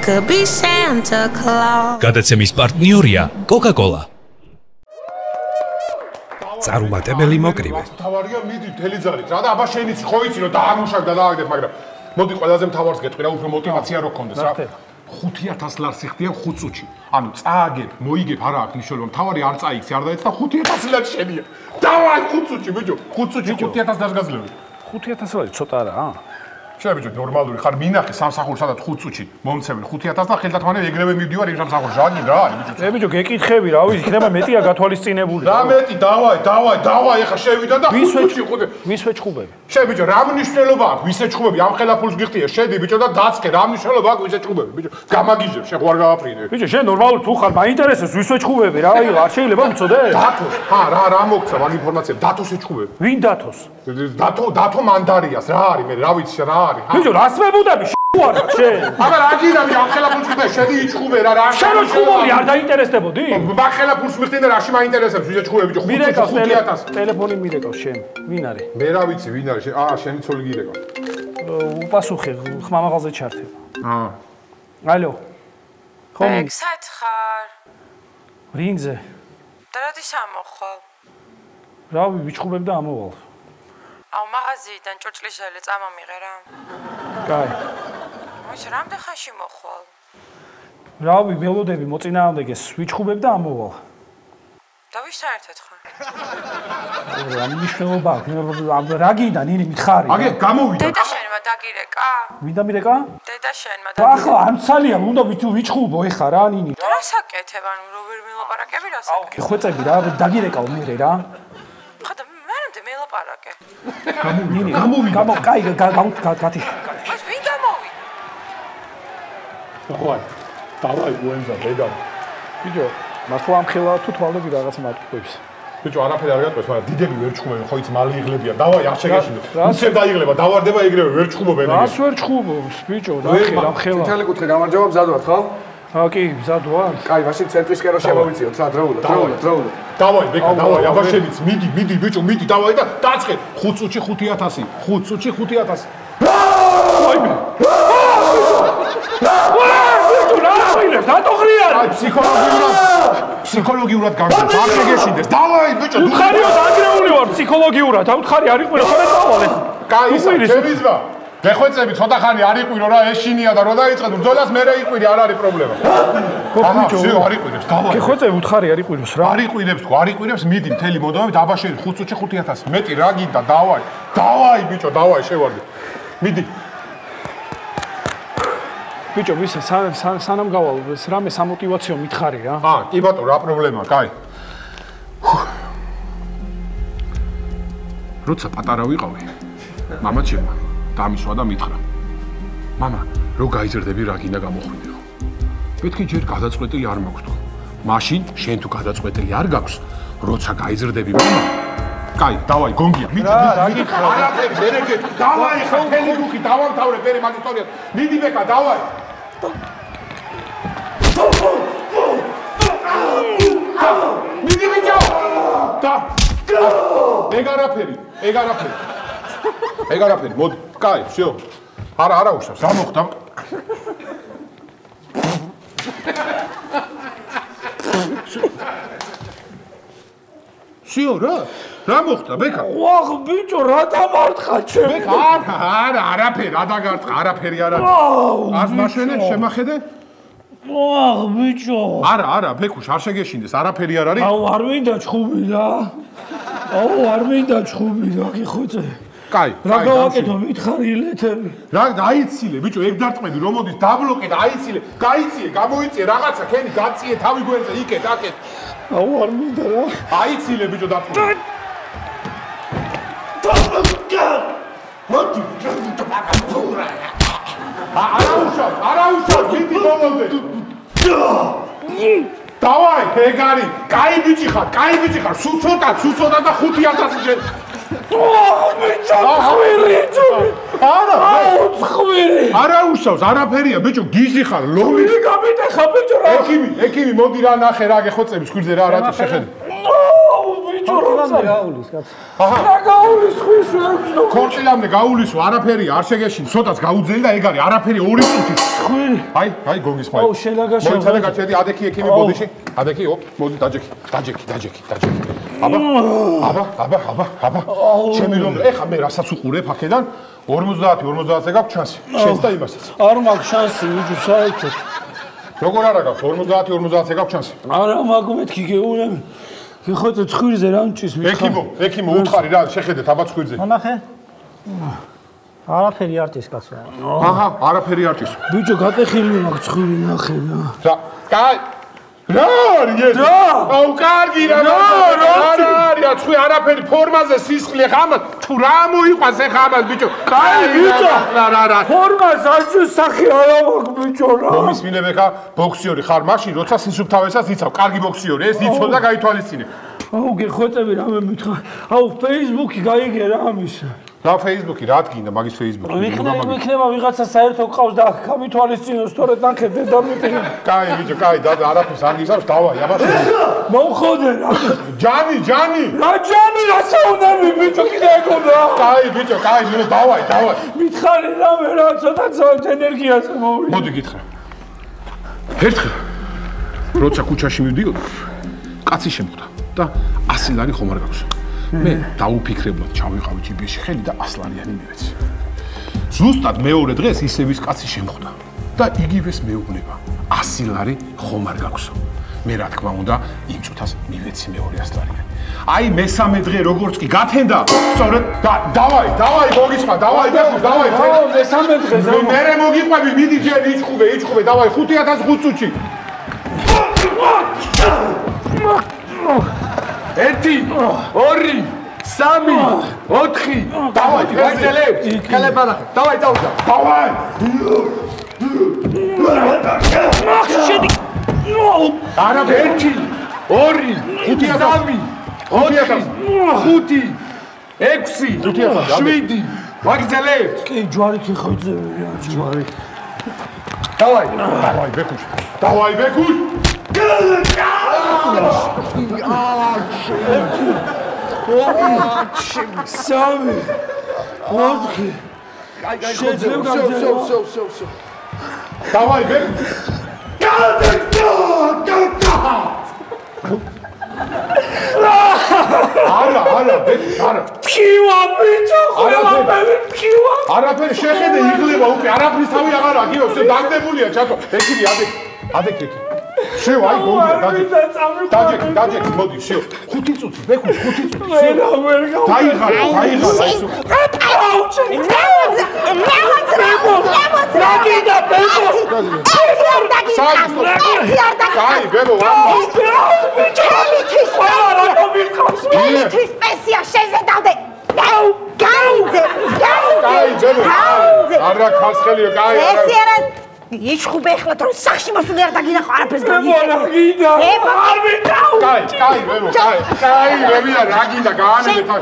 could be Santa Claus. გადაცემის პარტნიორია Coca-Cola. წარუმატებელი მოკრივე. თავარია მიდი მთელი ძალით. რა და აბა შენიც ხო ვიცი რომ დაამუშავ და დააგდებ, მაგრამ მოდი ყველაზე მთავარს გეტყვი რა უფრო мотиваცია რო გქონდეს რა. 5000 ლარს იხდიან 5 წუთში. ანუ წააგებ, მოიგებ, არა აქვს მნიშვნელობა. მთავარი არ წაიქცე, არ დაეც და 5000 ლარი შენია. დავაი 5 წუთში, ბიჭო. 5 წუთში 5000 ლარს გაძლევი. 5000 ლარი ცოტა რა. შეიძლება ბიჭო, ნორმალური ხარ, მინახე სამსახურს სადაც 5 წუთში მომცემენ 5000 და ხელდათმანე ეგრევე მივდივარ იმ სამსახურში. რა გინდა რა არის ბიჭო? ბიჭო, გეკითხები რა, ვიცი, იქნება მეტია გათვალისწინებული. რა მეტი, დავაი, ახლა შევიდა და 5 წუთში ხვდები. ვისვე ჩხუბები? შენ ბიჭო, რა მნიშვნელობა აქვს ვისე ჩხუბები? ამ ხელაფულს გიხდია, შედი ბიჭო და დაწყე, რა მნიშვნელობა აქვს ვისე ჩხუბები? ბიჭო, გამაგიჟებ, შენ ხო არ გავაფრინე. ბიჭო, შენ ნორმალური თუ ხარ, მაინტერესებს ვისვე ჩხუბები რა, არ შეიძლება ვიცოდე? დათოს, რა მოგცა მაგ ინფორმაციას? დათოს ეჩხუბები. ვინ დათოს? დათო მანდარიას, რა არის მე, რა ვიცი რა არის? ბიჭო, რას მებუდები შუარ შენ? აბა რა გინდა ამ ხელაფულს გიხდე, შედი იჩხუბე რა. შენ რო ჩხუბობდი არ დაინტერესდებოდი? მაგ ხელაფულს მიხდე და რაში მაინტერესებს ვისე ჩხუბები ბიჭო? 5000. ტელეფონი მირეკავს შენ. ვინ არის? მე რა ვიცი, ვინ არის? შენი ცოლი გირეკავს. უპასუხე, ხმამაღალზე ჩართება. ალო. ხომ? სად ხარ? რინგზე. და როდის ამოხვალ? რავი, ვიჩხუბებ და ამოვალ. აუ, მაღაზიიდან ჭურჭლიშელი წამომიღე რა. კაი. მოიცა, რამდენ ხანში მოხვალ? რავი, ველოდები მოწინააღმდეგეს, ვიჩხუბებ და ამოვალ. და ვისთან ერთად ხარ? რა მნიშვნელობა აქვს? რა გინდა, ნინი, მითხარი? აგე, გამოვიდა. დედა შენმა დაგირეკა? ვინ დამირეკა? დედა შენმა ახლა ამცალია, უნდა ვიჩხუბო ეხა რა, ნინი. რა საკეთებ, ანუ რო ვერ მელაპარაკები რა საკეთებ? ხვეწები რა, დაგირეკაო მე რა. ხოდა მერამდე მელაპარაკე. გამოვიდა. კაი, გათიშ. მას ვინ გამოვიდა? ხო, დავაი გუენზა დედა. ბიჭო, მართლა ამხელა თუ თვალები რაღაცა მარტყობს. ბიჭო, არაფერი არ გატყობს, მაგრამ დიდები ვერ ჩხუბობენ, ხო იცი, მალე იღლებიან. დავაი, არ შეგეშინო. უცებ დაიღლება, დავარდება ეგრევე, ვერ ჩხუბობენ. რას ვერ ჩხუბობს, ბიჭო, ნახე, ამხელა. თითელი კუთხე გამარჯობა, მზად ვართ, ხო? კი, მზად ვარ. კაი, მაშინ ცენტრისკენ რო შემოვიწიოთ, რა, დროულად. დავაი, ბეკა, დავაი, აბა შენიც, მიდი, ბიჭო, მიდი, დავაი და დაწყე. 5 წუთში 5000. 5 წუთში 5000. აიმე. ბიჭო, რა ხილებს, დათო ღრიანი. აი, ფსიქოლოგიურად გამგონს, არ შეგეშინდეს. დავაი, ბიჭო, უთხარიო დაგრეული ვარ ფსიქოლოგიურად. უთხარი არ იყვირო, ხომ წავალ ეს. კაი, შემიძლია. გეხვეწები ცოტა ხანი არ იყვირო რა, ეშინია და რო დაიწყე ბრძოლას, მე იყვირი, არ არის პრობლემა. ბიჭო, არ იყვირებს, დავაი. გეხვეწები უთხარი არ იყვიროს რა. არ იყვირებს თქო, არ იყვირებს, მიდი მთელი მოდომებით აბა შენ 5 წუთში 5000. მეტი რა გინდა, დავაი, ბიჭო, დავაი, შევარდი. მიდი. ბიჭო, ვისა სანამ გავალ, რამე სამოტივაციო მითხარი რა. კი ბატონო, რა პრობლემაა, კაი. როცა პატარა ვიყავი, მამა ჩემმა დამისვა და მითხრა: მამა, რო გაიზრდები რა გინდა გამოხვიდეო. მეთქი ჯერ გადაწყვეტილი არ მაქვს თქო. მაშინ შენ თუ გადაწყვეტილი არ გაქვს, როცა გაიზრდები მამა. კაი, დავაი, გონგია, მიდი. არაფერი, მერეკეთ, დავაი, ხა თელი დუქი, დავამთავრე ფერი მაგ ისტორიას. მიდი ბეკა, დავაი. მიდი ბიჭო. ეგ არაფერი, მოდი. კაი, всё. არა უშავს, რა მოხდა? всё, რა მოხდა, ბეკა? ვაღ, ბიჭო, რა დამარტყა ჩემ? ბეკა, არაფერი, რა დაგარტყა, არაფერი არ არის. ას მაშვენე, შემახედე? ვაღ, ბიჭო. არა, ბეკუშ, არ შეგეშინდეს, არაფერი არ არის. აუ, არ მინდა ჩხუბი რა. გიხვეწე. კაი, რა გავაკეთო, მითხარი ილეთები. რა დაიცილე, ბიჭო, ეგ დარტყმები, რომ მოდის დაბლოკე და აიცილე, გაიციე, გამოიწიე რაღაცა, ქენი გაციე თავი გვერდზე, იქეთ, აქეთ. აუ, არ მინდა რა. აიცილე, ბიჭო, დარტყმები. მოდი, ბაკაფურა. არა უშავს, მიდი მომოდე. დავაი, ეგ არის, კაი ბიჭი ხარ, სულ ცოტა და 5000 შენ. ბიჭო, ხვირი ძუბი. არა უშავს, არაფერია, ბიჭო, გიჟი ხარ, ლომი. გამიტეხა, ბიჭო, რა. ექიმი, მოდი რა ნახე რა გეხოცების გვერდზე რა რატო შეხედე. ბიჭო გაულის კაც. აჰა. რა გაულის ხვის ვეუბნო. ქორწილამდე გაულისო, არაფერი არ შეგეშინ, ცოტაც გაუძელი და ეგ არის, არაფერი 2 წუთი. ხვირი. აი გოგის მაი. აუ შენაგაშა. მოიცადე გაჩედი, ადექი ექიმი ბოდიში. ადექი, მოდი დაჯექი. აბა. ჩემი რომ ეხა მე რასაც უყურებ აქედან 50-50-ზე გაქვს შანსი. შენს და იმასაც. არ მაქვს შანსი, ვიჯო საერთოდ. როგორ არა გაქვს 50-50-ზე გაქვს შანსი? არა მაგ მეთქი გეუნები. გეხოთე ცხვირზე რა მჭის მითხარ. ექიმო უთხარი რა შეხედეთ აბა ცხვირზე. ნახე. არაფერი არ ჭის კაცო. აჰა, არაფერი არ ჭის. ბიჭო გატეხილი მაგ ცხვირი ნახე რა. და კაი რა არის ეს? აუ კარგი რა არა ცხვი არაფერი ფორმაზე სისხლი ხამა თუ რა მოიყვანს ეხა ამას ბიჭო კაი ბიჭო რა ფორმას აჭის სახე არა მაგ ბიჭო რა მომისმინებ ეხა ბოქსიორი ხარ მაშინ როცა სისუფთავესაც იცავ კარგი ბოქსიორი ეს იცო და გაითვალისწინე აუ გეხოთები რამე მითხრა აუ ფეისბუქი გაიგე რა ამისა რა ფეისბუქი რა თქინდა მაგის ფეისბუქი ვიქნება ვიღაცა საერთო ყავს და გამითვალისწინოს სწორედ ნახე დედამიწი კაი ბიჭო კაი და არაფერს არ გისავს დავაი აბა მოხოდე რა ჯანი რა ჯანი რა საუნები ბიჭო კიდე ეკონდა კაი ბიჭო კაი ნუ დავაი მითხარი რამე რა ცოტა ენერგიას მოვიდა მოდი გითხრა ერთხელ როცა ქუჩაში მივდიოდი კაცი შემხვდა და 100 ლარი ხომ არ გაქვს მე დაუფიქრებლად ჩავიყავი ჯიბეში ხელი და 100 ლარიანი მივეცი. ზუსტად მეორე დღეს ისევის კაცი შემხვდა და იგივეს მეუბნება 100 ლარი ხომ არ გაქვსო. მე რა თქმა უნდა იმ წუთას მივეცი მეორე 100 ლარიანი. აი მესამე დღე როგორც კი გათენდა, სწორედ დავაი მოგიწყვა, დავაი მესამე დღეს მე მოგიყვები, მიდი ჯერ იჭხუბე, დავაი 5005 წუთში. 1 2 3 4 დავაი გაგზელებ ხელება ნახე დავაი შედი არა 1 2 5 7 ვაგზელებ კი ჯვარი ხიხოძებია ჯვარი დავაი ბეკუშ სამი ოთხი всё. Давай, бег. არა, ბეг, არა. ფივა ბიჭო, ფივა. არაფერი შეხედე იღლება უკვე, არაფრის თავი აღარ აგიო, შე დაგდებულია ჩათო. ეკივი ადეკი. შევ აი გოგია დაჯექი მოდი შევ 5 წუთი ბეკუш 5 წუთი დაიღალა ისო კაი ბებო თვის პესია შეზედავდე არა ხასხელიო კაი იჩხუბე ახლა თუ სახში მოსული არ დაგინახო არაფერს გაგიდა არ ვიტაუ კაი ბებო კაი რებია რა გინდა გაანებე თან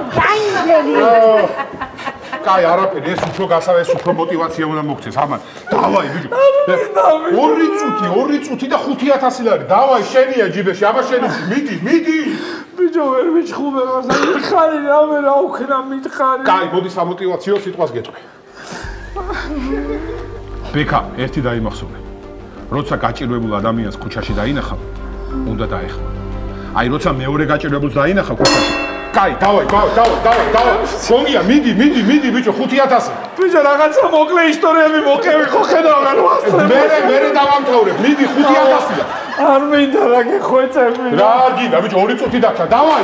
კაი არაფერი ეს უფრო გასავე ეს უფრო мотиваცია უნდა მოგცეს ამან დავაი ბიჭო 2 წუთი და 5000 ლარი დავაი შენია ჯიბეში აბა შენი მიდი ბიჭო ვერ მიჩხუბე მასა მითხარი რამე რა უქნა მითხარი კაი მოდი სამოტივაციო სიტყვას გეტყვი ბეკა ერთი დაიმახსოვრე როცა გაჭირვებულ ადამიანს ქუჩაში დაინახავ უნდა დაეხმო აი როცა მეორე გაჭირვებულს დაინახავ ქუჩაში კაი დავაი გონგია მიდი ბიჭო 5000 ბიჭო რაღაცა მოკლე ისტორიები მოყევი ხო ხედავ რა მე დავამთავრებ მიდი 5000-ია არ მინდა რა გეხვეწები რა გინდა ბიჭო 2 წუთი დარჩა დავაი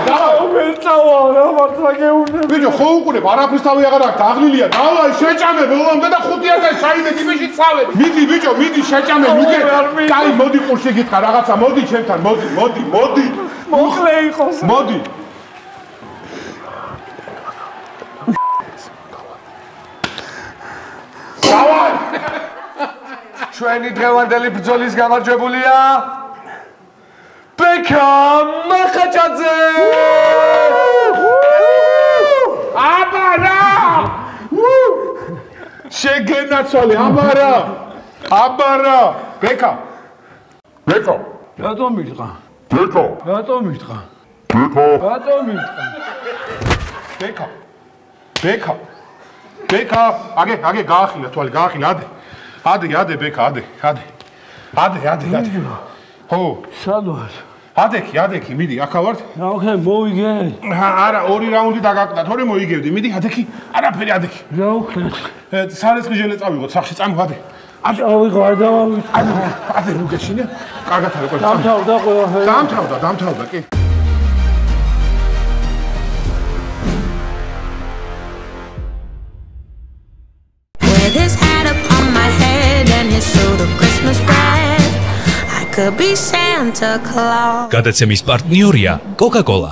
მე წავა რა მართლა გეუნები ბიჭო ხო უყურებ არაფრის თავი აღარ აქვს დაღლილია დავაი შეჭამე ბოლომდე და 5000 ჩაიდე ჯიბეში წავე მიდი ბიჭო შეჭამე მიგე კაი მოდი ყურში გითხრა რაღაცა მოდი ჩემთან მოდი მოკლე იყოს მოდი დავაი ჩვენი დღევანდელი ბრძოლის გამარჯვებულია ბეკა მახაჭაძე აბარა შეგენაცვალე აბარა ბეკა რატომ მითხა რატომ მითხრა? ბექა, აგე გაახილა თვალი, გაახილა, ადე ბექა, ადე. ხო, სად ვარ? ადექი, მიდი, აქა ვარ. ნახე, მოვიგე. არა, 2 რაუნდი დაგაკდა, თორე მოიგებდი, მიდი, ადექი. არაფერი, ადექი. რა უხლეთ? სარესხი ჟელე წავიღოთ, სახში წამო, ადე. ავიღო, არ დავავიწყე. ადე ნუ გეშინე. კარგად არის, ყველა. დამთავრდა ყველაფერი. დამთავრდა, კი. With his hat up on my head and his suit of Christmas red, I could be Santa Claus. გადაცემის პარტნიორია Coca-Cola.